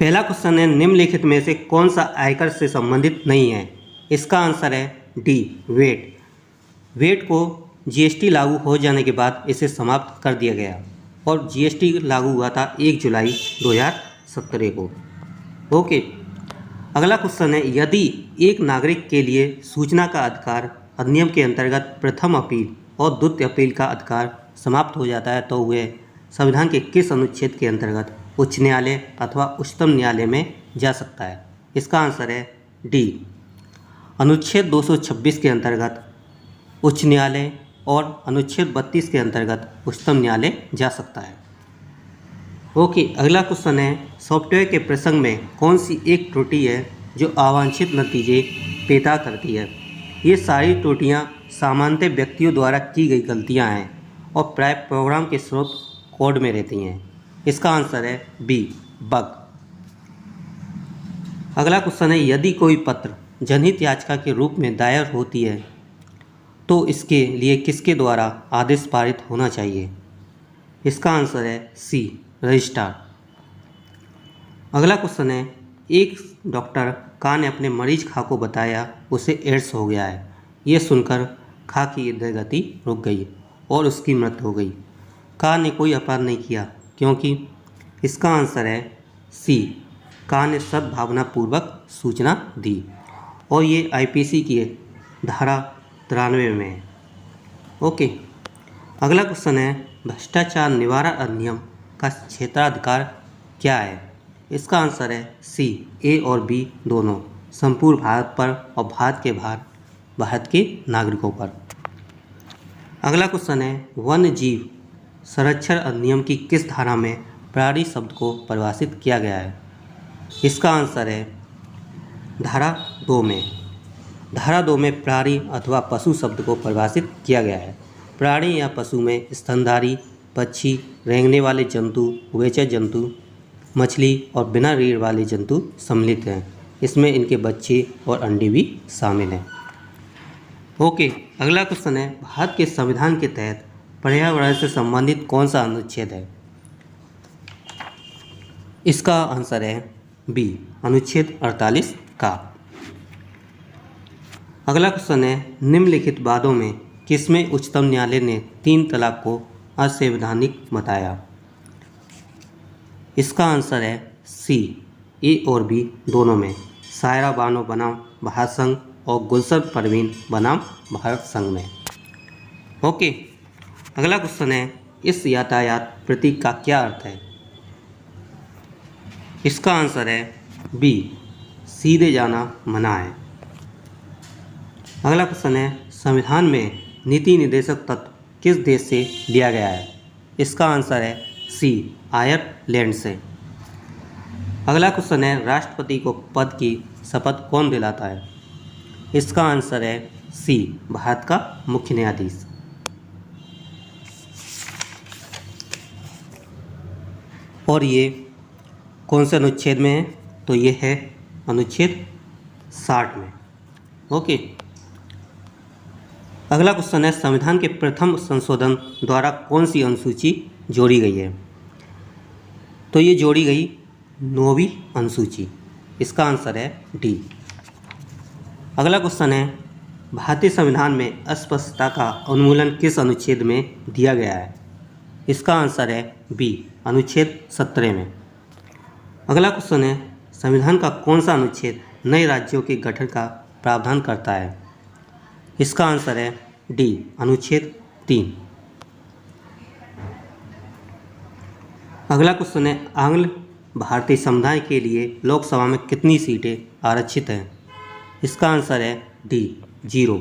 पहला क्वेश्चन है, निम्नलिखित में से कौन सा आयकर से संबंधित नहीं है? इसका आंसर है डी, वेट। वेट को जीएसटी लागू हो जाने के बाद इसे समाप्त कर दिया गया और जीएसटी लागू हुआ था 1 जुलाई 2017 को। ओके, अगला क्वेश्चन है, यदि एक नागरिक के लिए सूचना का अधिकार अधिनियम के अंतर्गत प्रथम अपील और द्वितीय अपील का अधिकार समाप्त हो जाता है तो वह संविधान के किस अनुच्छेद के अंतर्गत उच्च न्यायालय अथवा उच्चतम न्यायालय में जा सकता है? इसका आंसर है डी, अनुच्छेद 226 के अंतर्गत उच्च न्यायालय और अनुच्छेद 32 के अंतर्गत उच्चतम न्यायालय जा सकता है। ओके, अगला क्वेश्चन है, सॉफ्टवेयर के प्रसंग में कौन सी एक त्रुटि है जो अवांछित नतीजे पैदा करती है? ये सारी त्रुटियां सामान्यतः व्यक्तियों द्वारा की गई गलतियां हैं और प्राय प्रोग्राम के स्रोत कोड में रहती हैं। इसका आंसर है बी, बग। अगला क्वेश्चन है, यदि कोई पत्र जनहित याचिका के रूप में दायर होती है तो इसके लिए किसके द्वारा आदेश पारित होना चाहिए? इसका आंसर है सी, रजिस्ट्रार। अगला क्वेश्चन है, एक डॉक्टर का ने अपने मरीज खा को बताया उसे एड्स हो गया है। ये सुनकर खा की हृदय गति रुक गई और उसकी मृत्यु हो गई। का ने कोई अपराध नहीं किया क्योंकि इसका आंसर है सी, का ने सद्भावनापूर्वक सूचना दी और ये आईपीसी की धारा 93 में है। ओके, अगला क्वेश्चन है, भ्रष्टाचार निवारण अधिनियम का क्षेत्राधिकार क्या है? इसका आंसर है सी, ए और बी दोनों, संपूर्ण भारत पर और भारत के बाहर भारत के नागरिकों पर। अगला क्वेश्चन है, वन्य जीव संरक्षण अधिनियम की किस धारा में प्राणी शब्द को परिभाषित किया गया है? इसका आंसर है धारा 2 में। धारा 2 में प्राणी अथवा पशु शब्द को परिभाषित किया गया है। प्राणी या पशु में स्तनधारी, पक्षी, रेंगने वाले जंतु, उभयचर जंतु, मछली और बिना रीढ़ वाले जंतु सम्मिलित हैं। इसमें इनके बच्चे और अंडे भी शामिल हैं। ओके, अगला क्वेश्चन है, भारत के संविधान के तहत पर्यावरण से संबंधित कौन सा अनुच्छेद है? इसका आंसर है बी, अनुच्छेद 48 का। अगला क्वेश्चन है, निम्नलिखित वादों में किसमें उच्चतम न्यायालय ने 3 तलाक को असंवैधानिक बताया? इसका आंसर है सी, ए और बी दोनों में, सायरा बानो बनाम भारत संघ और गुलशन परवीन बनाम भारत संघ में। ओके, अगला क्वेश्चन है, इस यातायात प्रतीक का क्या अर्थ है? इसका आंसर है बी, सीधे जाना मना है। अगला क्वेश्चन है, संविधान में नीति निर्देशक तत्व किस देश से लिया गया है? इसका आंसर है सी, आयरलैंड से। अगला क्वेश्चन है, राष्ट्रपति को पद की शपथ कौन दिलाता है? इसका आंसर है सी, भारत का मुख्य न्यायाधीश। और ये कौन से अनुच्छेद में है? तो ये है अनुच्छेद 60 में। ओके, अगला क्वेश्चन है, संविधान के प्रथम संशोधन द्वारा कौन सी अनुसूची जोड़ी गई है? तो ये जोड़ी गई 9वीं अनुसूची। इसका आंसर है डी। अगला क्वेश्चन है, भारतीय संविधान में अस्पष्टता का उन्मूलन किस अनुच्छेद में दिया गया है? इसका आंसर है बी, अनुच्छेद 17 में। अगला क्वेश्चन है, संविधान का कौन सा अनुच्छेद नए राज्यों के गठन का प्रावधान करता है? इसका आंसर है डी, अनुच्छेद 3। अगला क्वेश्चन है, आंग्ल भारतीय समुदाय के लिए लोकसभा में कितनी सीटें आरक्षित हैं? इसका आंसर है डी, 0।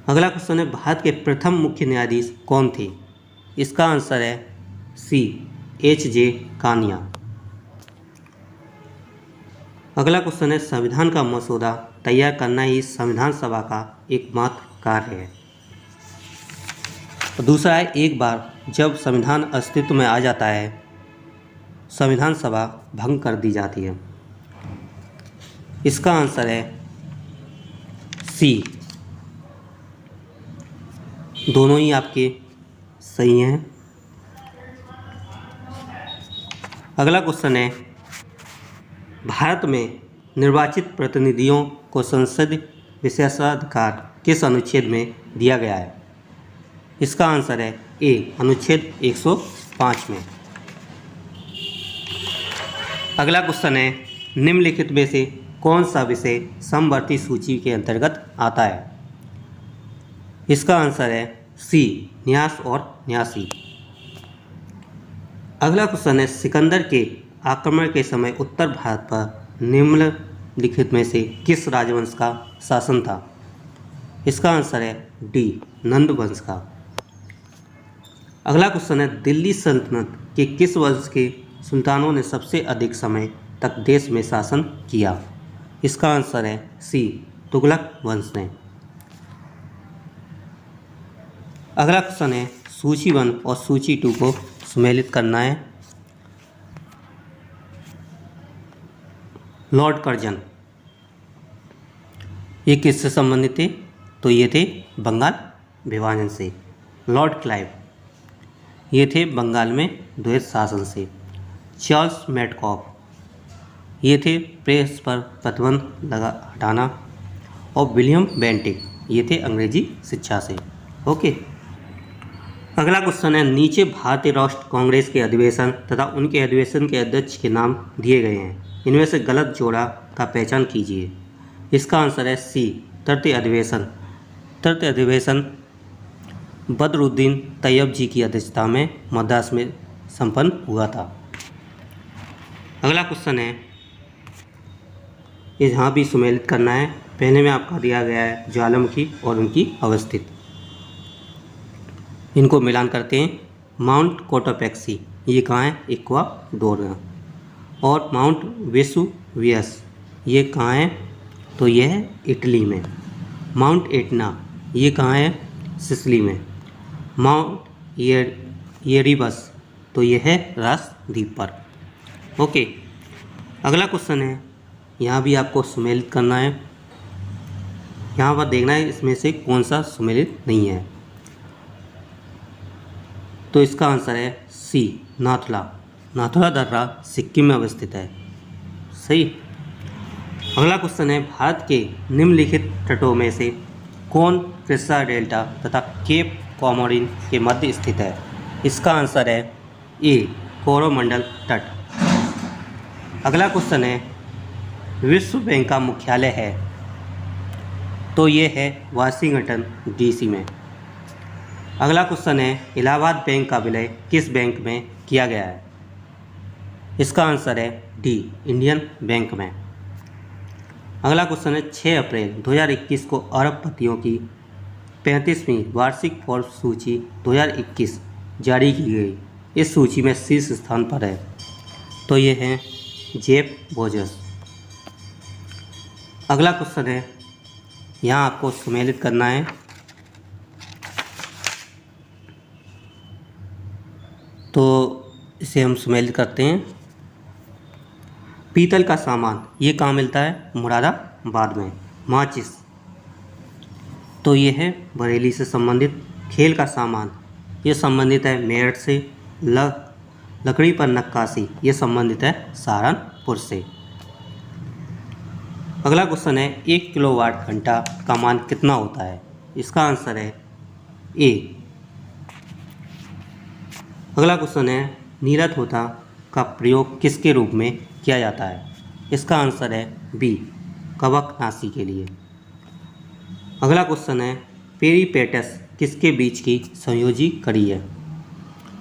अगला क्वेश्चन है, भारत के प्रथम मुख्य न्यायाधीश कौन थे? इसका आंसर है सी, एच.जे. कानिया। अगला क्वेश्चन है, संविधान का मसौदा तैयार करना ही संविधान सभा का एकमात्र कार्य है। दूसरा है, एक बार जब संविधान अस्तित्व में आ जाता है संविधान सभा भंग कर दी जाती है। इसका आंसर है सी, दोनों ही आपके सही हैं। अगला क्वेश्चन है, भारत में निर्वाचित प्रतिनिधियों को संसदीय विशेषाधिकार किस अनुच्छेद में दिया गया है? इसका आंसर है ए, अनुच्छेद 105 में। अगला क्वेश्चन है, निम्नलिखित में से कौन सा विषय समवर्ती सूची के अंतर्गत आता है? इसका आंसर है सी, न्यास और न्यासी। अगला क्वेश्चन है, सिकंदर के आक्रमण के समय उत्तर भारत पर निम्नलिखित में से किस राजवंश का शासन था? इसका आंसर है डी, नंद वंश का। अगला क्वेश्चन है, दिल्ली सल्तनत के किस वंश के सुल्तानों ने सबसे अधिक समय तक देश में शासन किया? इसका आंसर है सी, तुगलक वंश ने। अगला क्वेश्चन है, सूची 1 और सूची 2 को सम्मिलित करना है। लॉर्ड कर्जन ये किससे संबंधित थे? तो ये थे बंगाल विभाजन से। लॉर्ड क्लाइव ये थे बंगाल में द्वैत शासन से। चार्ल्स मैडकॉफ ये थे प्रेस पर प्रतिबंध हटाना। और विलियम बेंटिक ये थे अंग्रेजी शिक्षा से। ओके, अगला क्वेश्चन है, नीचे भारतीय राष्ट्रीय कांग्रेस के अधिवेशन तथा उनके अधिवेशन के अध्यक्ष के नाम दिए गए हैं, इनमें से गलत जोड़ा का पहचान कीजिए। इसका आंसर है सी, तृतीय अधिवेशन। तृतीय अधिवेशन बदरुद्दीन तैयब जी की अध्यक्षता में मद्रास में संपन्न हुआ था। अगला क्वेश्चन है, यहाँ भी सम्मिलित करना है। पहले में आपका दिया गया है ज्वालामुखी और उनकी अवस्थित, इनको मिलान करते हैं। माउंट कोटोपैक्सी ये कहाँ है? इक्वाडोर में। और माउंट वेसुवियस ये कहाँ है? तो ये है इटली में। माउंट एटना ये कहाँ है? सिसिली में। माउंट एरिबस तो ये है राष्ट्रद्वीप पर। ओके, अगला क्वेश्चन है, यहाँ भी आपको सम्मिलित करना है। यहाँ पर देखना है इसमें से कौन सा सम्मिलित नहीं है। तो इसका आंसर है सी, नाथुला। नाथुला दर्रा सिक्किम में अवस्थित है। सही। अगला क्वेश्चन है, भारत के निम्नलिखित तटों में से कौन कृष्णा डेल्टा तथा केप कॉमोरिन के मध्य स्थित है? इसका आंसर है ए, कोरोमंडल तट। अगला क्वेश्चन है, विश्व बैंक का मुख्यालय है? तो ये है वाशिंगटन डीसी में। अगला क्वेश्चन है, इलाहाबाद बैंक का विलय किस बैंक में किया गया है? इसका आंसर है डी, इंडियन बैंक में। अगला क्वेश्चन है, 6 अप्रैल 2021 को अरबपतियों की 35वीं वार्षिक फोर्ब्स सूची 2021 जारी की गई। इस सूची में शीर्ष स्थान पर है। तो ये हैं जेफ बेजोस। अगला क्वेश्चन है, यहाँ आपको सम्मिलित करना है। तो इसे हम सम्मिलित करते हैं। पीतल का सामान ये कहाँ मिलता है? मुरादाबाद में। माचिस तो ये है बरेली से संबंधित। खेल का सामान ये संबंधित है मेरठ से। लकड़ी पर नक्काशी ये संबंधित है सहारनपुर से। अगला क्वेश्चन है, 1 किलोवाट घंटा का मान कितना होता है? इसका आंसर है ए। अगला क्वेश्चन है, नीरद होता का प्रयोग किसके रूप में किया जाता है? इसका आंसर है बी, कवकनाशी के लिए। अगला क्वेश्चन है, पेरीपेटस किसके बीच की संयोजी कड़ी है?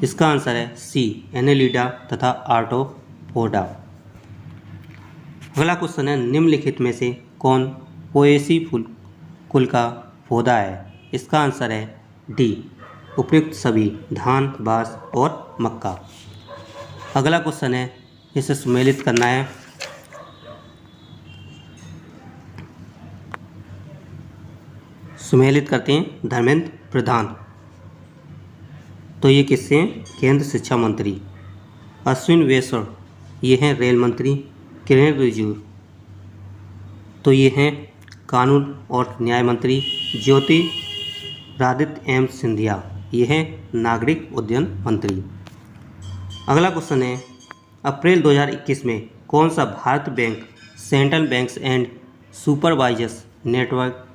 इसका आंसर है सी, एनेलिडा तथा आर्टोपोडा। अगला क्वेश्चन है, निम्नलिखित में से कौन पोएसी कुल का पौधा है? इसका आंसर है डी, उपयुक्त सभी धान, बांस और मक्का। अगला क्वेश्चन है, इसे सम्मिलित करना है। सम्मिलित करते हैं धर्मेंद्र प्रधान। तो ये किससे हैं? केंद्र शिक्षा मंत्री। अश्विन वैष्णव ये हैं रेल मंत्री। किरेन रिजिजू तो ये हैं कानून और न्याय मंत्री। ज्योतिरादित्य एम सिंधिया ये हैं नागरिक उड्डयन मंत्री। अगला क्वेश्चन है, अप्रैल 2021 में कौन सा Bharat bank central banks and supervisors network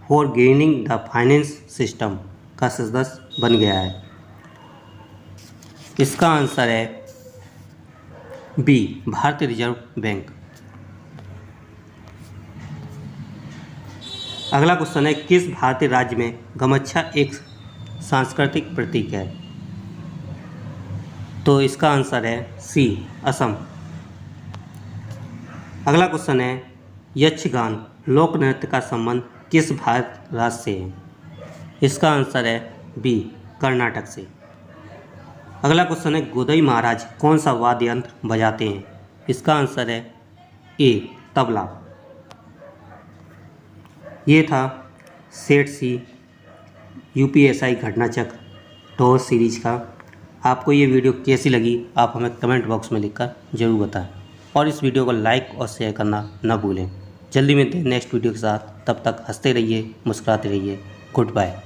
for gaining the finance system का सदस्य बन गया है? इसका आंसर है बी, भारतीय रिजर्व बैंक। अगला क्वेश्चन है, किस भारतीय राज्य में गमछा एक सांस्कृतिक प्रतीक है? तो इसका आंसर है सी, असम। अगला क्वेश्चन है, यक्षगान लोक नृत्य का संबंध किस भारत राज्य से है? इसका आंसर है बी, कर्नाटक से। अगला क्वेश्चन है, गोदई महाराज कौन सा वाद्य यंत्र बजाते हैं? इसका आंसर है ए, तबला। ये था सेट सी यूपीएसआई घटनाचक्र टॉस सीरीज का। आपको ये वीडियो कैसी लगी आप हमें कमेंट बॉक्स में लिखकर ज़रूर बताएं और इस वीडियो को लाइक और शेयर करना न भूलें। जल्दी मिलते हैं नेक्स्ट वीडियो के साथ, तब तक हंसते रहिए, मुस्कुराते रहिए। Good bye.